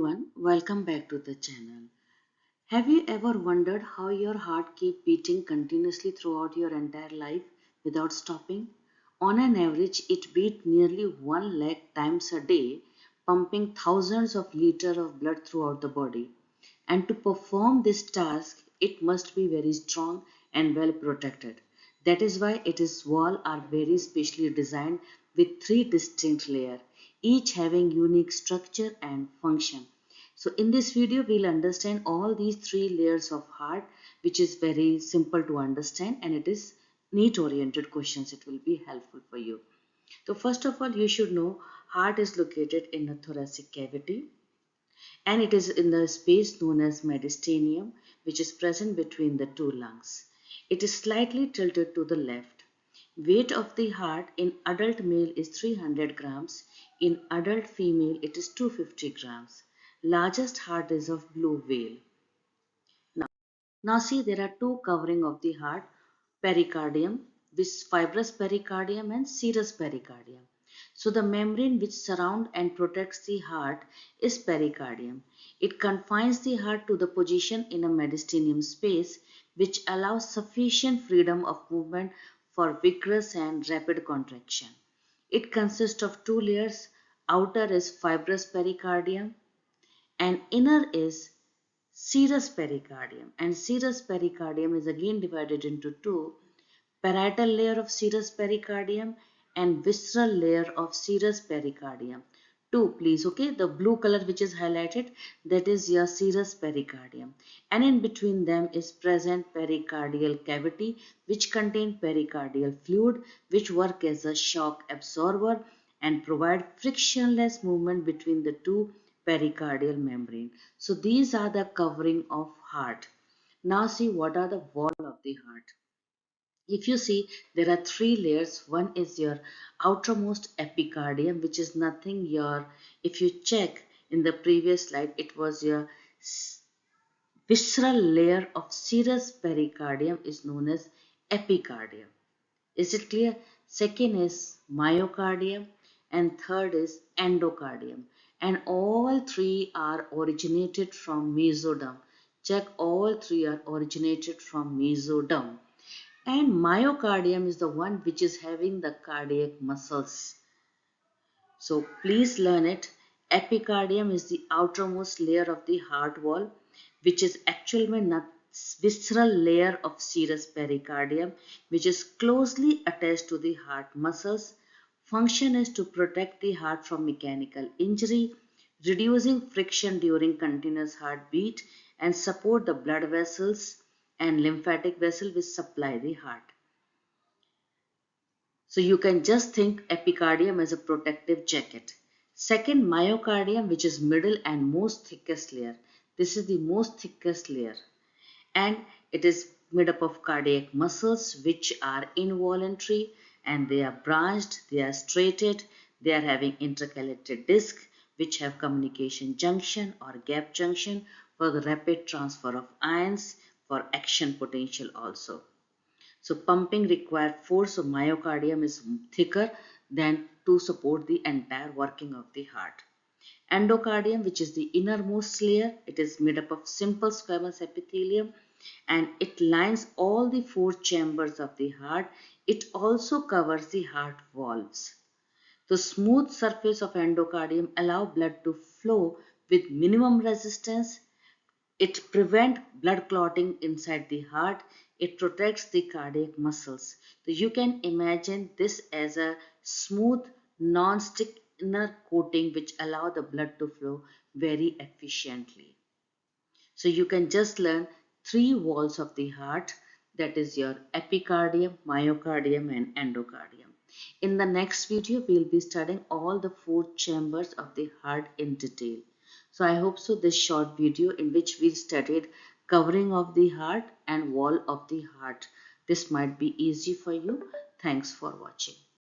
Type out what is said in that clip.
Everyone, welcome back to the channel. Have you ever wondered how your heart keeps beating continuously throughout your entire life without stopping? On an average, it beats nearly 1 lakh times a day, pumping thousands of liters of blood throughout the body. And to perform this task, it must be very strong and well protected. That is why its walls are very specially designed with three distinct layers, each having unique structure and function. So in this video, we'll understand all these three layers of heart, which is very simple to understand, and it is neat oriented questions. It will be helpful for you. So first of all, you should know heart is located in the thoracic cavity, and it is in the space known as mediastinum, which is present between the two lungs. It is slightly tilted to the left. Weight of the heart in adult male is 300 grams. In adult female, it is 250 grams. Largest heart is of blue whale. Now, now see, there are two covering of the heart: pericardium, with fibrous pericardium, and serous pericardium. So the membrane which surrounds and protects the heart is pericardium. It confines the heart to the position in a mediastinum space, which allows sufficient freedom of movement for vigorous and rapid contraction. It consists of two layers. Outer is fibrous pericardium and inner is serous pericardium. And serous pericardium is again divided into two: parietal layer of serous pericardium and visceral layer of serous pericardium. Two, please, okay? The blue color which is highlighted, that is your serous pericardium. And in between them is present pericardial cavity, which contain pericardial fluid, which work as a shock absorber and provide frictionless movement between the two pericardial membrane. So these are the covering of heart. Now see what are the wall of the heart. If you see, there are three layers. One is your outermost epicardium, which is nothing your, if you check in the previous slide, it was your visceral layer of serous pericardium is known as epicardium. Is it clear? Second is myocardium and third is endocardium. And all three are originated from mesoderm. Check, all three are originated from mesoderm. And myocardium is the one which is having the cardiac muscles. So please learn it. Epicardium is the outermost layer of the heart wall, which is actually not visceral layer of serous pericardium, which is closely attached to the heart muscles. Function is to protect the heart from mechanical injury, reducing friction during continuous heartbeat, and support the blood vessels and lymphatic vessel which supply the heart. So you can just think epicardium as a protective jacket. Second, myocardium, which is middle and most thickest layer. This is the most thickest layer, and it is made up of cardiac muscles which are involuntary, and they are branched, they are straighted, they are having intercalated disc which have communication junction or gap junction for the rapid transfer of ions for action potential also. So pumping required force of myocardium is thicker than to support the entire working of the heart. Endocardium, which is the innermost layer, it is made up of simple squamous epithelium and it lines all the four chambers of the heart. It also covers the heart valves. The smooth surface of endocardium allow blood to flow with minimum resistance. It prevents blood clotting inside the heart. It protects the cardiac muscles. So you can imagine this as a smooth, non-stick inner coating which allow the blood to flow very efficiently. So you can just learn three walls of the heart, that is your epicardium, myocardium and endocardium. In the next video, we'll be studying all the four chambers of the heart in detail. So I hope so this short video in which we studied covering of the heart and wall of the heart. This might be easy for you. Thanks for watching.